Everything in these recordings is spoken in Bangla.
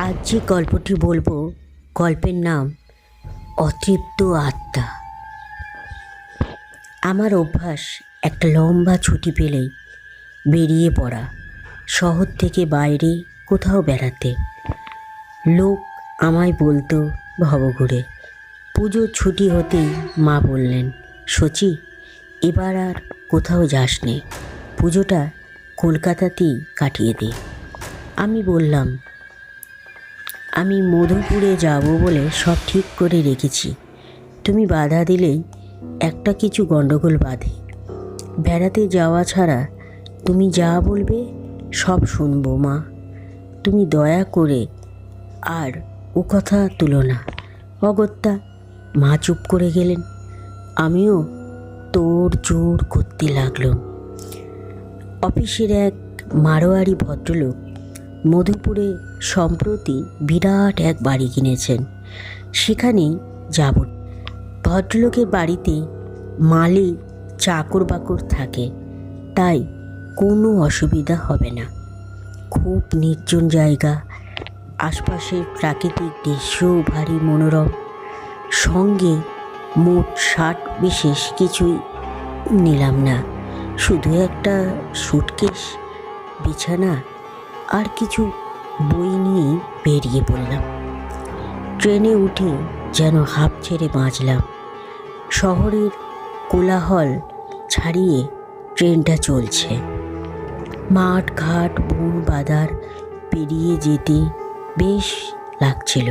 আজ যে গল্পটি বলবো, গল্পের নাম অতৃপ্ত আত্মা। আমার অভ্যাস একটা লম্বা ছুটি পেলেই বেরিয়ে পড়া, শহর থেকে বাইরে কোথাও বেড়াতে। লোক আমায় বলতো ভবঘুরে। পুজোর ছুটি হতেই মা বললেন, সচি, এবার আর কোথাও যাস নে, পুজোটা কলকাতাতেই কাটিয়ে দে। আমি বললাম, আমি মধুপুরে যাব বলে সব ঠিক করে রেখেছি, তুমি বাধা দিলেই একটা কিছু গণ্ডগোল বাঁধে। বেড়াতে যাওয়া ছাড়া তুমি যা বলবে সব শুনবো মা, তুমি দয়া করে আর ও কথা তুলো না। অগত্যা মা চুপ করে গেলেন। আমিও তোড় জোড় করতে লাগলাম। অফিসের এক মারোয়ারি ভদ্রলোক মধুপুরে সম্প্রতি বিরাট এক বাড়ি কিনেছেন, সেখানেই যাব। ভদ্রলোকের বাড়িতে মালি চাকর বাকর থাকে, তাই কোনো অসুবিধা হবে না। খুব নির্জন জায়গা, আশপাশের প্রাকৃতিক দৃশ্যও ভারী মনোরম। সঙ্গে মোট 60 বিশেষ কিছুই নিলাম না, শুধু একটা সুটকেস, বিছানা আর কিছু বই নিয়েই বেরিয়ে পড়লাম। ট্রেনে উঠে যেন হাঁপ ছেড়ে বাঁচলাম। শহরের কোলাহল ছাড়িয়ে ট্রেনটা চলছে। মাঠ ঘাট বন বাদার পেরিয়ে যেতে বেশ লাগছিল।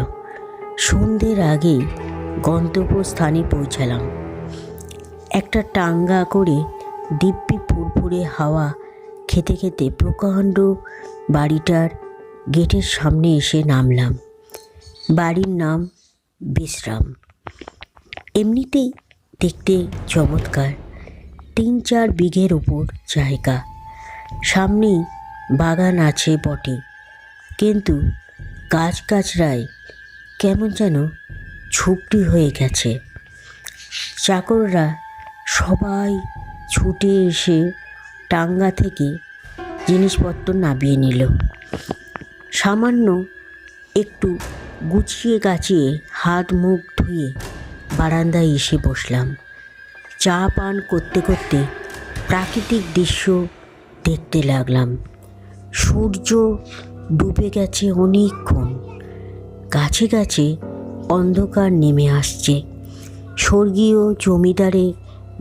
সন্ধ্যের আগেই গন্তব্যস্থানে পৌঁছালাম। একটা টাঙ্গা করে দিব্যি ফুরফুরে হাওয়া খেতে খেতে প্রকাণ্ড বাড়িটার গেটের সামনে এসে নামলাম। বাড়ির নাম বিশ্রাম। এমনিতেই দেখতে চমৎকার, 3-4 বিঘের ওপর জায়গা। সামনেই বাগান আছে বটে, কিন্তু গাছগাছড়ায় কেমন যেন ঝুপড়ি হয়ে গেছে। চাকররা সবাই ছুটে এসে টাঙ্গা থেকে জিনিসপত্র নামিয়ে নিল। সামান্য একটু গুছিয়ে গাছিয়ে হাত মুখ ধুয়ে বারান্দায় এসে বসলাম। চা পান করতে করতে প্রাকৃতিক দৃশ্য দেখতে লাগলাম। সূর্য ডুবে গেছে অনেকক্ষণ, গাছে গাছে অন্ধকার নেমে আসছে। স্বর্গীয় জমিদারের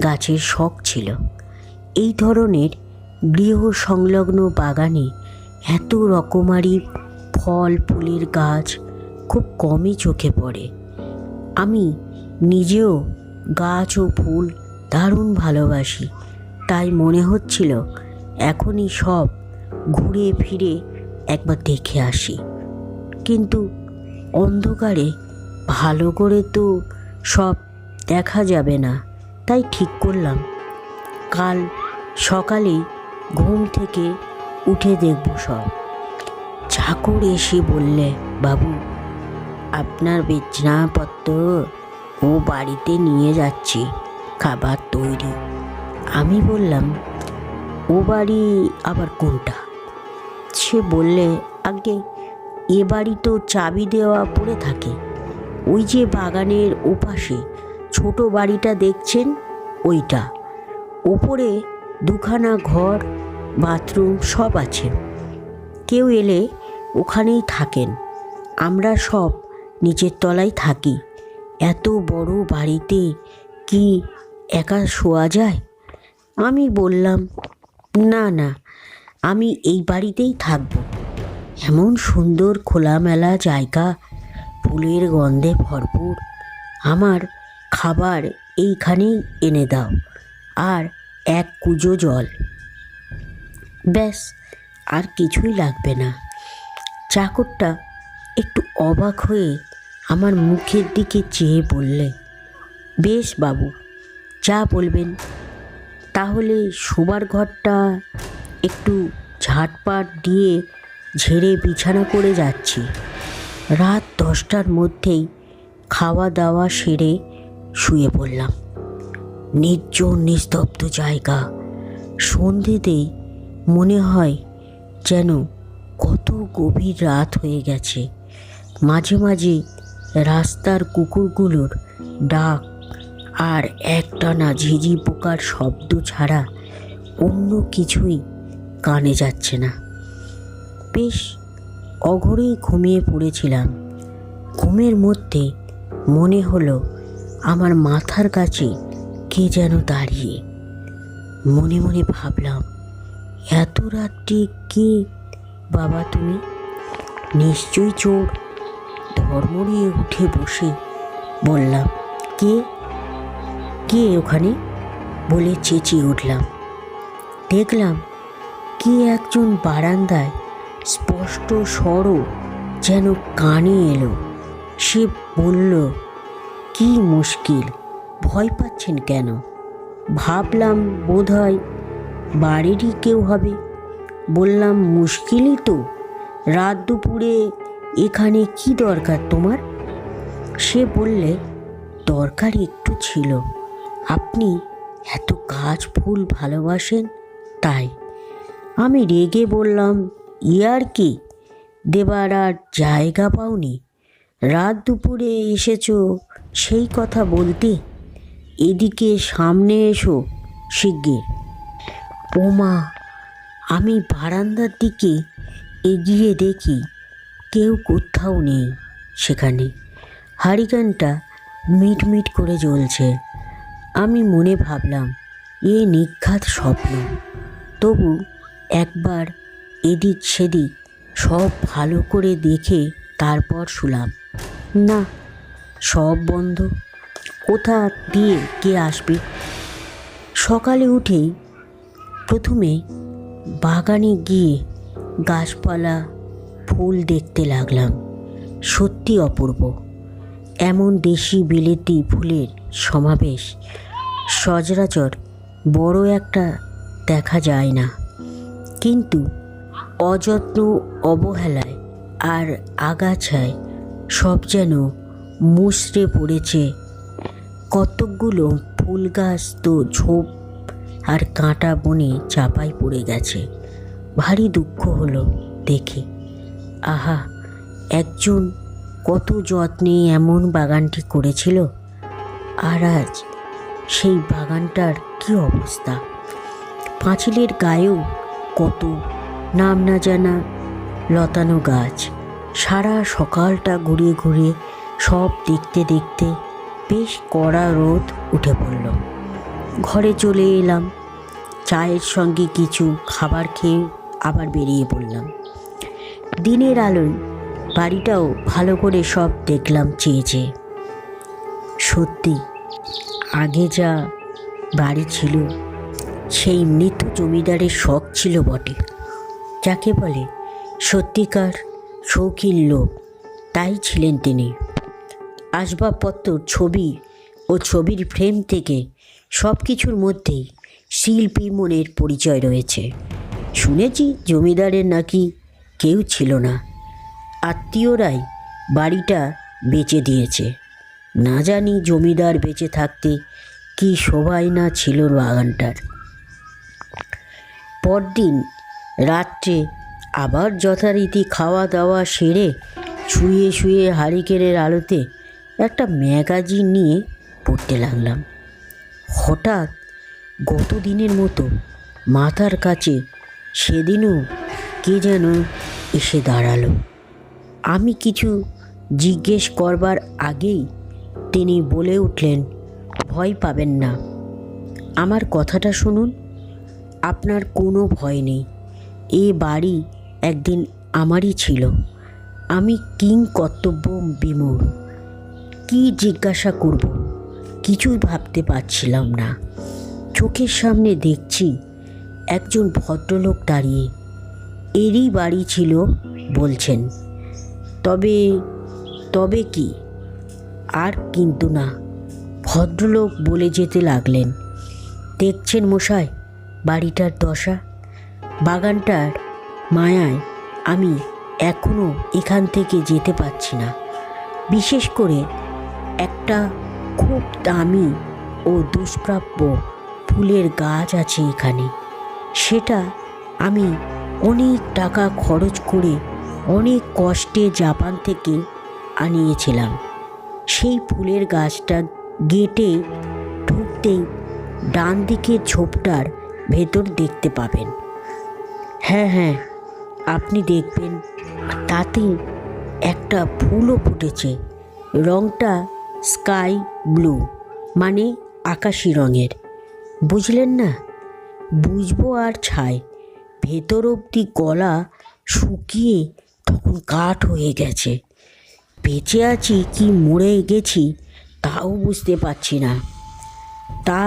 গাছের শখ ছিল। এই ধরনের গৃহ সংলগ্ন বাগানে এত রকমারি ফল ফুলের গাছ খুব কমই চোখে পড়ে। আমি নিজেও গাছ ও ফুল দারুণ ভালোবাসি, তাই মনে হচ্ছিল এখনই সব ঘুরে ফিরে একবার দেখে আসি। কিন্তু অন্ধকারে ভালো করে তো সব দেখা যাবে না, তাই ঠিক করলাম কাল সকালেই ঘুম থেকে উঠে দেখব সব। চাকর এসে বললে, বাবু, আপনার বিছানাপত্র ও বাড়িতে নিয়ে যাচ্ছি, খাবার তৈরি। আমি বললাম, ও বাড়ি আবার কোনটা? সে বললে, আগে এ বাড়ি তো চাবি দেওয়া পড়ে থাকে, ওই যে বাগানের ওপাশে ছোট বাড়িটা দেখছেন, ওইটা। ওপরে 2খানা ঘর, বাথরুম সব আছে। কেউ এলে ওখানেই থাকেন, আমরা সব নিচের তলায় থাকি। এত বড় বাড়িতে কি একা শোয়া যায়? আমি বললাম, না না, আমি এই বাড়িতেই থাকব। এমন সুন্দর খোলামেলা জায়গা, ফুলের গন্ধে ভরপুর। আমার খাবার এইখানেই এনে দাও, আর এক কুজো জল, ব্যাস, আর কিছুই লাগবে না। চাকরটা একটু অবাক হয়ে আমার মুখের দিকে চেয়ে বললে, বেশ বাবু, যা বলবেন। তাহলে শোবার ঘরটা একটু ঝাঁটপাট দিয়ে ঝেড়ে বিছানা করে যাচ্ছি। রাত 10টার মধ্যেই খাওয়া দাওয়া সেরে শুয়ে পড়লাম। নির্জন নিস্তব্ধ জায়গা। সন্ধেতেই মনে হয় যেন কত গভীর রাত হয়ে গেছে। মাঝে মাঝে রাস্তার কুকুরগুলোর ডাক আর একটানা ঝিঝি পোকার শব্দ ছাড়া অন্য কিছুই কানে যাচ্ছে না। বেশ অঘরেই ঘুমিয়ে পড়েছিলাম। ঘুমের মধ্যে মনে হলো আমার মাথার কাছে কে যেন দাঁড়িয়ে। মনে মনে ভাবলাম, এত রাত্রে কে বাবা তুমি? নিশ্চয়ই চোর। ধর্মড়িয়ে উঠে বসে বললাম, কে কে ওখানে বলে চেঁচিয়ে উঠলাম। দেখলাম কে একজন বারান্দায় স্পষ্ট স্বরও যেন কানে এলো। সে বলল, কি মুশকিল, ভয় পাচ্ছেন কেন? ভাবলাম বোধহয় বাড়িরই কেউ হবে। বললাম, মুশকিলই তো, রাত দুপুরে এখানে কি দরকার তোমার? সে বললে, দরকার একটু ছিল। আপনি এত গাছ ফুল ভালোবাসেন তাই। আমি রেগে বললাম, ইয়ার কি দেবার আর জায়গা পাওনি? রাত দুপুরে এসেছো সেই কথা বলতে? এদিকে সামনে এসো শিগগির। ওমা! আমি বারান্দার দিকে এগিয়ে দেখি কেউ কোথাও নেই সেখানে। হারিকেনটা মিটমিট করে জ্বলছে। আমি মনে ভাবলাম, এ নিঘাত স্বপ্ন। তবু একবার এদিক সেদিক সব ভালো করে দেখে তারপর শুলাম। না, সব বন্ধ। কোথা দিয়ে কে আসবে? সকালে উঠেই প্রথমে বাগানে গিয়ে গাছপালা ফুল দেখতে লাগলাম। সত্যি অপূর্ব। এমন দেশি বিলেতি ফুলের সমাবেশ সচরাচর বড় একটা দেখা যায় না। কিন্তু অযত্ন, অবহেলায় আর আগাছায় সব যেন মুষড়ে পড়েছে। কতকগুলো ফুল গাছ তো ঝোপ আর কাঁটা বনে চাপাই পড়ে গেছে। ভারী দুঃখ হলো দেখে। আহা, একজন কত যত্নে এমন বাগানটি করেছিল, আর আজ সেই বাগানটার কি অবস্থা! পাঁচিলের গায়েও কত নাম না জানা লতানো গাছ। সারা সকালটা ঘুরিয়ে ঘুরিয়ে সব দেখতে দেখতে বেশ কড়া রোদ উঠে পড়ল। ঘরে চলে এলাম। চায়ের সঙ্গে কিছু খাবার খেয়ে আবার বেরিয়ে পড়লাম। দিনের আলোয় বাড়িটাও ভালো করে সব দেখলাম চেয়ে চেয়ে। সত্যি আগে যা বাড়ি ছিল, সেই মৃত জমিদারের শখ ছিল বটে। যাকে বলে সত্যিকার শৌখিন লোক, তাই ছিলেন তিনি। আসবাবপত্র, ছবি ও ছবির ফ্রেম থেকে সব কিছুর মধ্যেই শিল্পী মনের পরিচয় রয়েছে। শুনেছি জমিদারের নাকি কেউ ছিল না, আত্মীয়রাই বাড়িটা বেচে দিয়েছে। না জানি জমিদার বেঁচে থাকতে কি শোভাই না ছিল বাগানটার। পরদিন রাত্রে আবার যথারীতি খাওয়া দাওয়া সেরে শুয়ে শুয়ে হারিকেনের আলোতে একটা ম্যাগাজিন নিয়ে পড়তে লাগলাম। হঠাৎ গত দিনের মতো মাথার কাছে সেদিনও কে যেন এসে দাঁড়ালো। আমি কিছু জিজ্ঞেস করবার আগেই তিনি বলে উঠলেন, ভয় পাবেন না, আমার কথাটা শুনুন। আপনার কোনো ভয় নেই। এ বাড়ি একদিন আমারই ছিল। আমি কিং কর্তব্য বিমূঢ়। কি জিজ্ঞাসা করব কিছুই ভাবতে পারছিলাম না। চোখের সামনে দেখছি একজন ভদ্রলোক দাঁড়িয়ে। এরই বাড়ি ছিল বলছেন। তবে তবে কি? আর কিন্তু না। ভদ্রলোক বলে যেতে লাগলেন, দেখছেন মশাই বাড়িটার দশা। বাগানটার মায়ায় আমি এখনও এখান থেকে যেতে পারছি না। বিশেষ করে একটা খুব দামি ও দুষ্প্রাপ্য ফুলের গাছ আছে এখানে। সেটা আমি অনেক টাকা খরচ করে অনেক কষ্টে জাপান থেকে আনিয়েছিলাম। সেই ফুলের গাছটা গেটে ঢুকতেই ডান দিকের ঝোপটার ভেতর দেখতে পাবেন। হ্যাঁ হ্যাঁ, আপনি দেখবেন তাতে একটা ফুলও ফুটেছে। রঙটা স্কাই ব্লু, মানে আকাশি রঙের। বুঝলেন না? বুঝবো আর ছাই। ভেতর অবধি গলা শুকিয়ে তখন কাঠ হয়ে গেছে। বেঁচে আছি কি মরে গেছি তাও বুঝতে পারছি না। তা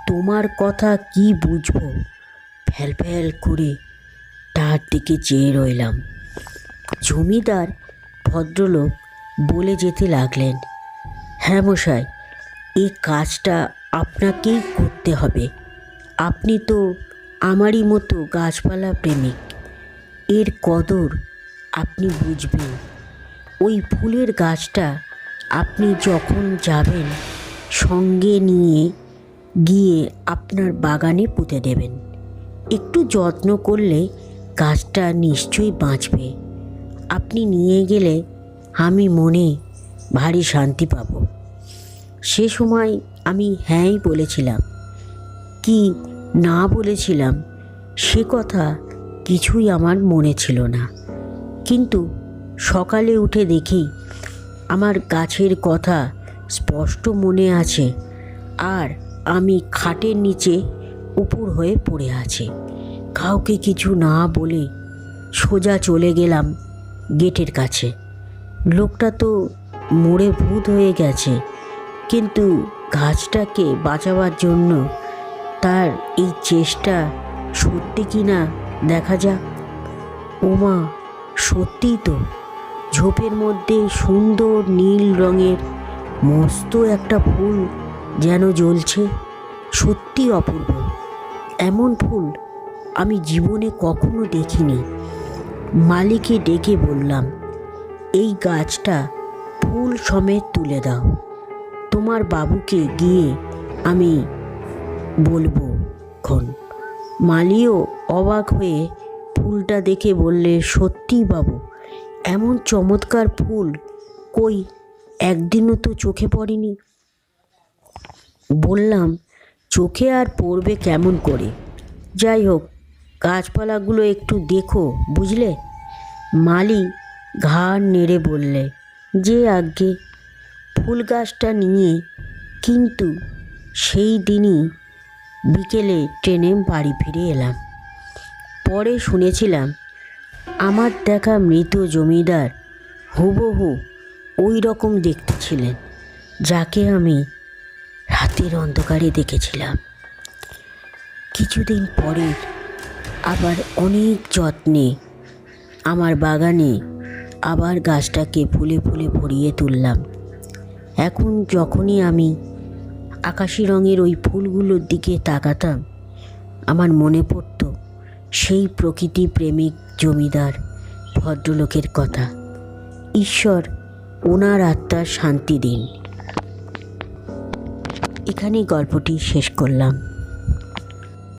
তোমার কথা কি বুঝবো? ফ্যাল ফ্যাল করে তার দিকে চেয়ে রইলাম। জমিদার ভদ্রলোক বলে যেতে লাগলেন, হ্যাঁ মশাই, এই কাজটা আপনাকেই করতে হবে। আপনি তো আমারই মতো গাছপালা প্রেমিক। এর কদর আপনি বুঝবেন। ওই ফুলের গাছটা আপনি যখন যাবেন সঙ্গে নিয়ে গিয়ে আপনার বাগানে পুঁতে দেবেন। একটু যত্ন করলে গাছটা নিশ্চয়ই বাঁচবে। আপনি নিয়ে গেলে আমি মনে ভারী শান্তি পাব। সে সময় আমি হ্যাঁই বলেছিলাম কি না বলেছিলাম সে কথা কিছুই আমার মনে ছিল না। কিন্তু সকালে উঠে দেখি আমার গাছের কথা স্পষ্ট মনে আছে, আর আমি খাটের নিচে উপুর হয়ে পড়ে আছি। কাউকে কিছু না বলে সোজা চলে গেলাম গেটের কাছে। লোকটা তো মরে ভূত হয়ে গেছে, কিন্তু গাছটাকে বাঁচাবার জন্য তার এই চেষ্টা সত্যি কি না দেখা যাক। ওমা, সত্যিই তো ঝোপের মধ্যে সুন্দর নীল রঙের মস্ত একটা ফুল যেন জ্বলছে। সত্যি অপূর্ব। এমন ফুল আমি জীবনে কখনো দেখিনি। মালিকে ডেকে বললাম, এই গাছটা ফুল সমেত তুলে দাও। তোমার বাবুকে গিয়ে আমি বলবো খন। মালিও অবাক হয়ে ফুলটা দেখে বললে, সত্যি বাবু, এমন চমৎকার ফুল কই একদিনও তো চোখে পড়েনি। বললাম, চোখে আর পড়বে কেমন করে? যাই হোক, গাছপালাগুলো একটু দেখো, বুঝলে? মালি ঘাড় নেড়ে বললে, যে আজ্ঞে। ফুল গাছটা নিয়ে কিন্তু সেই দিনই বিকেলে ট্রেনে বাড়ি ফিরে এলাম। পরে শুনেছিলাম আমার দেখা মৃত জমিদার হুবহু ওই রকম দেখতে ছিলেন যাকে আমি রাতের অন্ধকারে দেখেছিলাম। কিছুদিন পরে আবার অনেক যত্নে আমার বাগানে আবার গাছটাকে ফুলে ফুলে ভরিয়ে তুললাম। এখন যখনই আমি আকাশি রঙের ওই ফুলগুলোর দিকে তাকাতাম আমার মনে পড়ত সেই প্রকৃতি প্রেমিক জমিদার ভদ্রলোকের কথা। ঈশ্বর ওনার আত্মার শান্তি দিন। এখানেই গল্পটি শেষ করলাম।